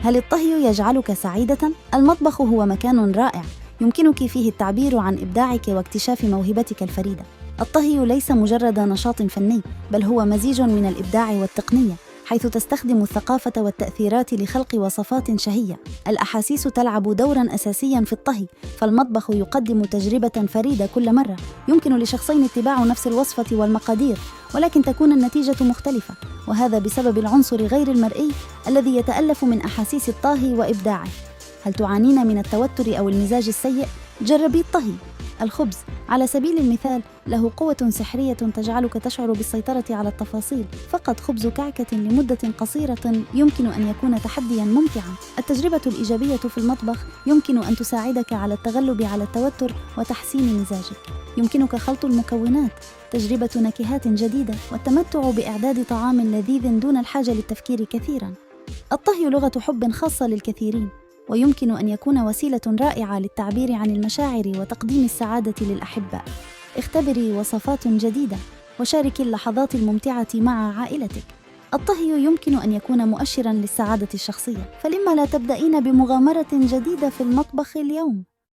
هل الطهي يجعلك سعيدة؟ المطبخ هو مكان رائع يمكنك فيه التعبير عن إبداعك واكتشاف موهبتك الفريدة. الطهي ليس مجرد نشاط فني، بل هو مزيج من الإبداع والتقنية، حيث تستخدم الثقافة والتأثيرات لخلق وصفات شهية. الأحاسيس تلعب دوراً أساسياً في الطهي، فالمطبخ يقدم تجربة فريدة كل مرة. يمكن لشخصين اتباع نفس الوصفة والمقادير، ولكن تكون النتيجة مختلفة، وهذا بسبب العنصر غير المرئي الذي يتألف من أحاسيس الطاهي وإبداعه. هل تعانين من التوتر أو المزاج السيء؟ جربي الطهي. الخبز على سبيل المثال له قوة سحرية تجعلك تشعر بالسيطرة على التفاصيل. فقط خبز كعكة لمدة قصيرة يمكن أن يكون تحدياً ممتعاً. التجربة الإيجابية في المطبخ يمكن أن تساعدك على التغلب على التوتر وتحسين مزاجك. يمكنك خلط المكونات، تجربة نكهات جديدة، والتمتع بإعداد طعام لذيذ دون الحاجة للتفكير كثيراً. الطهي لغة حب خاصة للكثيرين، ويمكن أن يكون وسيلة رائعة للتعبير عن المشاعر وتقديم السعادة للأحباء. اختبري وصفات جديدة وشاركي اللحظات الممتعة مع عائلتك. الطهي يمكن أن يكون مؤشراً للسعادة الشخصية، فلما لا تبدأين بمغامرة جديدة في المطبخ اليوم؟